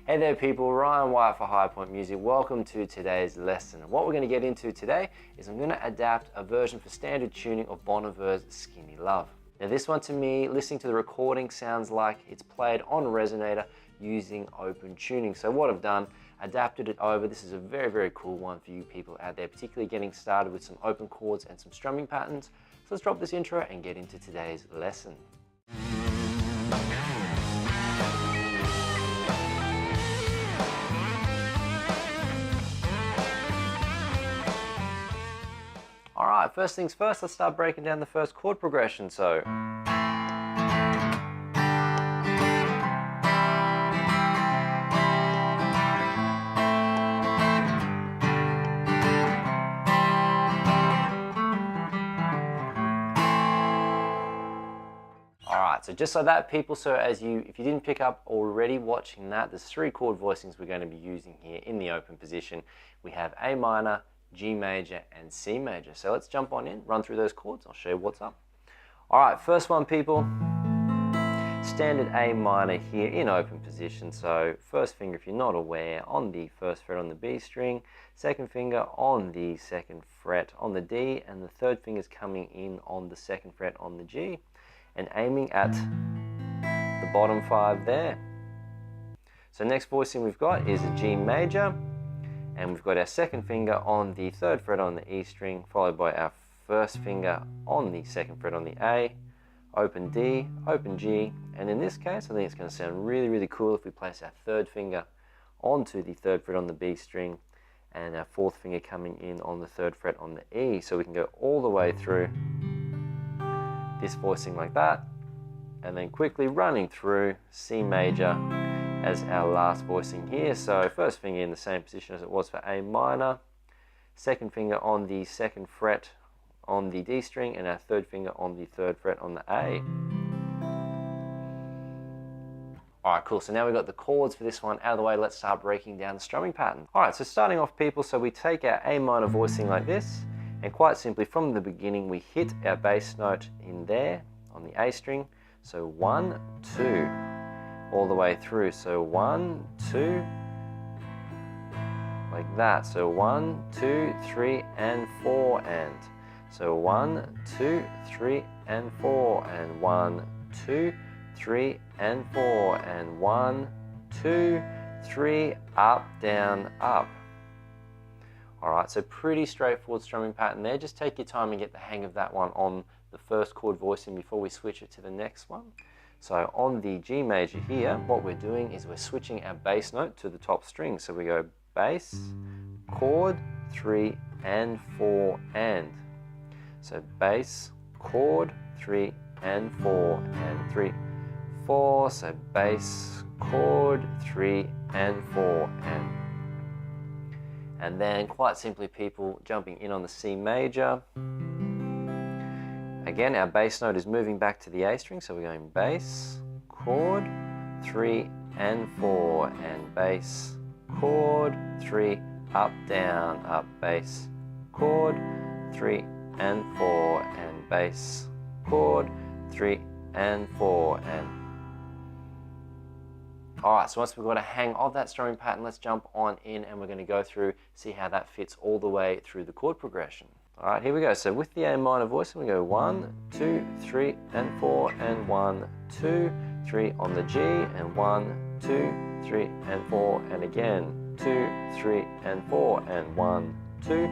Hey there people, Ryan Wyatt for High Point Music. Welcome to today's lesson. What we're going to get into today is I'm going to adapt a version for standard tuning of Bon Iver's Skinny Love. Now this one, to me, listening to the recording, sounds like it's played on a resonator using open tuning. So what I've done, adapted it over. This is a very, very cool one for you people out there, particularly getting started with some open chords and some strumming patterns. So let's drop this intro and get into today's lesson. Alright, first things first, let's start breaking down the first chord progression. So, alright, so just like that people, so if you didn't pick up already watching that, there's 3 chord voicings we're going to be using here in the open position. We have A minor, G major and C major. So let's jump on in, run through those chords, I'll show you what's up. Alright, first one people, standard A minor here in open position. So first finger, if you're not aware, on the first fret on the B string, second finger on the second fret on the D, and the third finger is coming in on the second fret on the G, and aiming at the bottom 5 there. So next voicing we've got is a G major, and we've got our second finger on the third fret on the E string, followed by our first finger on the second fret on the A, open D, open G, and in this case I think it's going to sound really, really cool if we place our third finger onto the third fret on the B string and our fourth finger coming in on the third fret on the E. So we can go all the way through this voicing like that, and then quickly running through C major as our last voicing here. So first finger in the same position as it was for A minor, second finger on the second fret on the D string, and our third finger on the third fret on the A. Alright, cool, so now we've got the chords for this one out of the way. Let's start breaking down the strumming pattern. Alright, so starting off people, so we take our A minor voicing like this, and quite simply from the beginning we hit our bass note in there on the A string. So 1, 2, all the way through. So 1, 2, like that. So 1, 2, 3, and 4, and. So 1, 2, 3, and 4, and 1, 2, 3, and 4, and 1, 2, 3, up, down, up. Alright, so pretty straightforward strumming pattern there. Just take your time and get the hang of that one on the first chord voicing before we switch it to the next one. So on the G major here, what we're doing is we're switching our bass note to the top string. So we go bass, chord, 3, and 4, and. So bass, chord, 3, and 4, and 3, 4. So bass, chord, 3, and 4, and. And then quite simply people, jumping in on the C major. Again, our bass note is moving back to the A string, so we're going bass, chord, 3, and 4, and bass, chord, 3, up, down, up, bass, chord, 3, and 4, and bass, chord, 3, and 4, and. Alright, so once we've got a hang of that strumming pattern, let's jump on in and we're going to go through, see how that fits all the way through the chord progression. Alright, here we go. So with the A minor voice, we go 1, 2, 3, and 4, and 1, 2, 3 on the G, and 1, 2, 3, and 4, and again, 2, 3, and 4, and 1, 2, 3,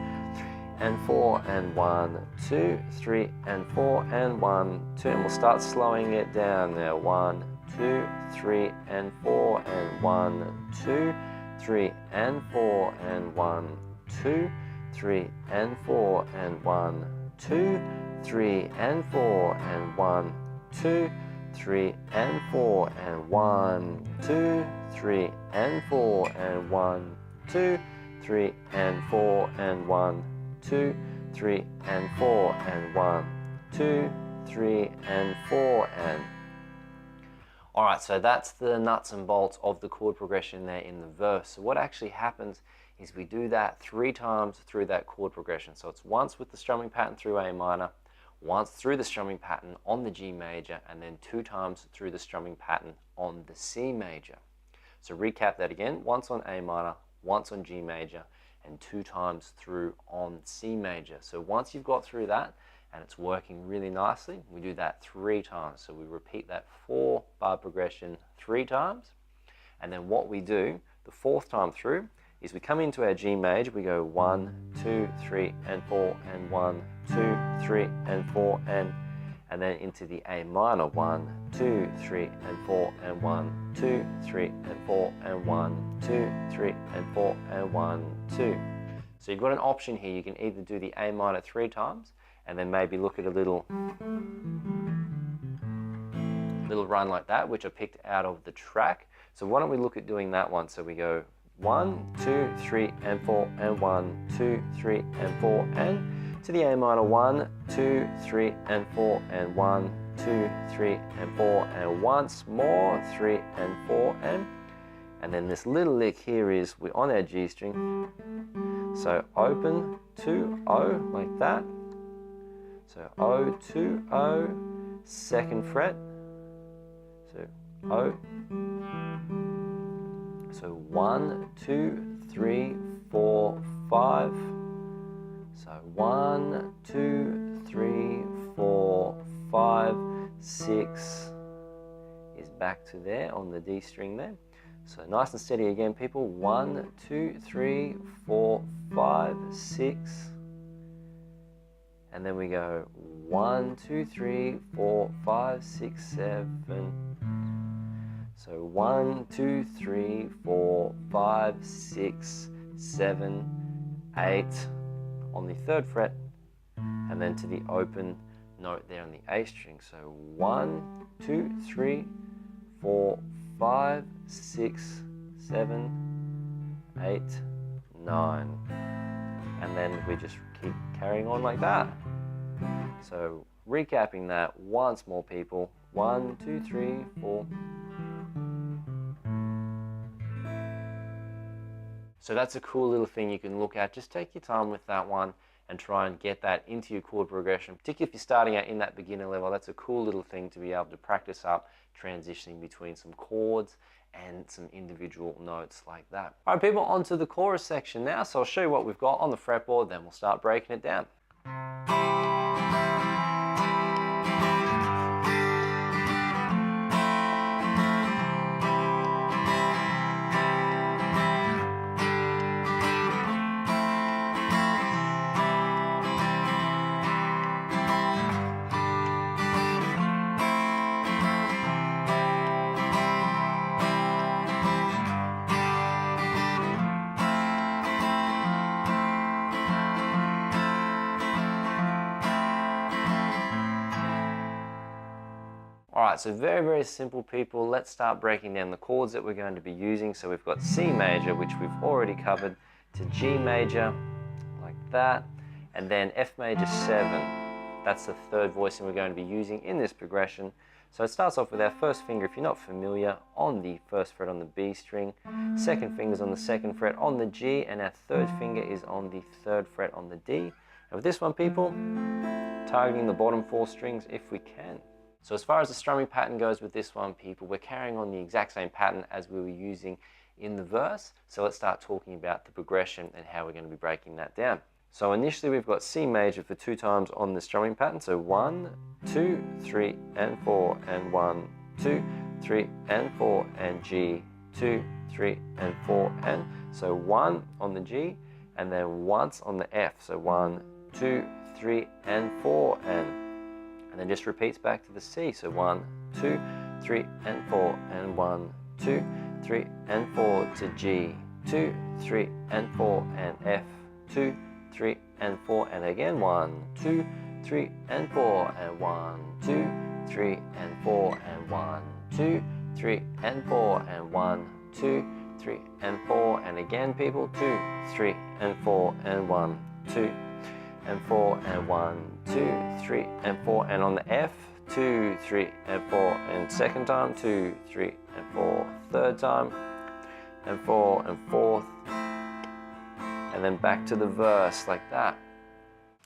and 4, and 1, 2, 3, and 4, and 1, 2, and we'll start slowing it down now. 1, 2, 3, and 4, and 1, 2, 3, and 4, and 1, 2, 3, and 4, and 1, 2, 3, and 4, and 1, 2, 3, and 4, and 1, 2, 3, and 4, and 1, 2, 3, and 4, and 1, 2, 3, and 4, and 1, 2, 3, and 4, and. Alright, so that's the nuts and bolts of the chord progression there in the verse. So what actually happens is we do that 3 times through that chord progression. So it's once with the strumming pattern through A minor, once through the strumming pattern on the G major, and then 2 times through the strumming pattern on the C major. So recap that again, once on A minor, once on G major, and 2 times through on C major. So once you've got through that and it's working really nicely, we do that 3 times. So we repeat that 4-bar progression 3 times. And then what we do the 4th time through is we come into our G major, we go 1, 2, 3, and 4, and 1, 2, 3, and 4, and then into the A minor, 1, 2, 3, and 4, and 1, 2, 3, and 4, and 1, 2, 3, and 4, and 1, 2. So you've got an option here. You can either do the A minor 3 times, and then maybe look at a little run like that, which I picked out of the track. So why don't we look at doing that one? So we go 1, 2, 3, and 4, and 1, 2, 3, and 4, and to the A minor, 1, 2, 3, and 4, and 1, 2, 3, and 4, and once more, 3, and 4, and then this little lick here is we're on our G string. So open to O like that. So O to O, 2nd fret. So O. So 1, 2, 3, 4, 5. So 1, 2, 3, 4, 5, 6 is back to there on the D string there. So nice and steady again, people. 1, 2, 3, 4, 5, 6. And then we go 1, 2, 3, 4, 5, 6, 7. So 1, 2, 3, 4, 5, 6, 7, 8 on the 3rd fret, and then to the open note there on the A string. So 1, 2, 3, 4, 5, 6, 7, 8, 9. And then we just keep carrying on like that. So recapping that once more, people. 1, 2, 3, 4. So that's a cool little thing you can look at. Just take your time with that one and try and get that into your chord progression. Particularly if you're starting out in that beginner level, that's a cool little thing to be able to practice up, transitioning between some chords and some individual notes like that. All right, people, on to the chorus section now. So I'll show you what we've got on the fretboard, then we'll start breaking it down. Alright, so very, very simple, people. Let's start breaking down the chords that we're going to be using. So we've got C major, which we've already covered, to G major, like that, and then F major 7. That's the 3rd voicing we're going to be using in this progression. So it starts off with our 1st finger, if you're not familiar, on the 1st fret on the B string, 2nd finger's on the 2nd fret on the G, and our 3rd finger is on the 3rd fret on the D. And with this one, people, targeting the bottom 4 strings if we can. So as far as the strumming pattern goes with this one, people, we're carrying on the exact same pattern as we were using in the verse. So let's start talking about the progression and how we're going to be breaking that down. So initially we've got C major for 2 times on the strumming pattern. So 1, 2, 3, and 4, and 1, 2, 3, and 4, and G, 2, 3, and 4, and so 1 on the G, and then once on the F. So 1, 2, 3, and 4, and then just repeats back to the C. So 1, 2, 3, and 4, and 1, 2, 3, and 4 to G, 2, 3, and 4, and F, 2, 3, and 4, and again 1, 2, 3, and 4, and 1, 2, 3, and 4, and 1, 2, 3, and 4, and 1, 2, 3, and 4, and again, people, 2, 3, and 4, and 1, 2, and 4, and 1, 2, 3, and 4, and on the F, 2, 3, and 4, and 2nd time, 2, 3, and 4, 3rd time, and 4, and 4th, and then back to the verse like that.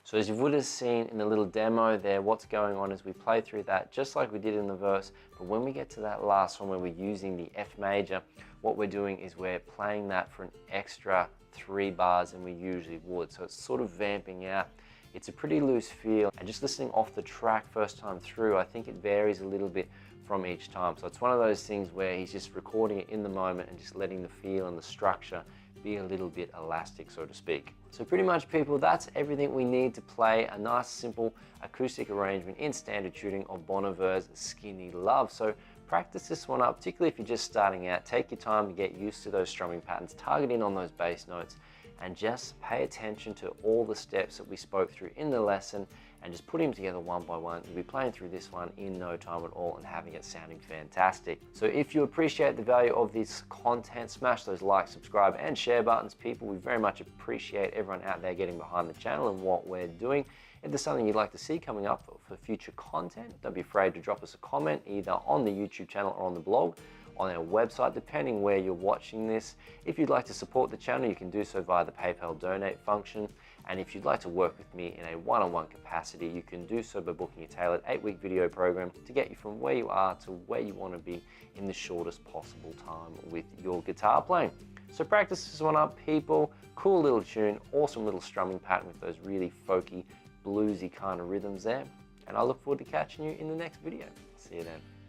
So as you would have seen in the little demo there, what's going on is we play through that just like we did in the verse, but when we get to that last one where we're using the F major, what we're doing is we're playing that for an extra 3 bars than we usually would. So it's sort of vamping out. It's a pretty loose feel, and just listening off the track first time through, I think it varies a little bit from each time. So it's one of those things where he's just recording it in the moment and just letting the feel and the structure be a little bit elastic, so to speak. So pretty much, people, that's everything we need to play a nice simple acoustic arrangement in standard tuning of Bon Iver's Skinny Love. So practice this one up, particularly if you're just starting out. Take your time to get used to those strumming patterns, target in on those bass notes, and just pay attention to all the steps that we spoke through in the lesson, and just put them together one by one. You'll be playing through this one in no time at all and having it sounding fantastic. So if you appreciate the value of this content, smash those like, subscribe, and share buttons, people. We very much appreciate everyone out there getting behind the channel and what we're doing. If there's something you'd like to see coming up for future content, don't be afraid to drop us a comment either on the YouTube channel or on the blog, on our website, depending where you're watching this. If you'd like to support the channel, you can do so via the PayPal donate function. And if you'd like to work with me in a one-on-one capacity, you can do so by booking a tailored 8-week video program to get you from where you are to where you want to be in the shortest possible time with your guitar playing. So practice this one up, people. Cool little tune, awesome little strumming pattern with those really folky, bluesy kind of rhythms there. And I look forward to catching you in the next video. See you then.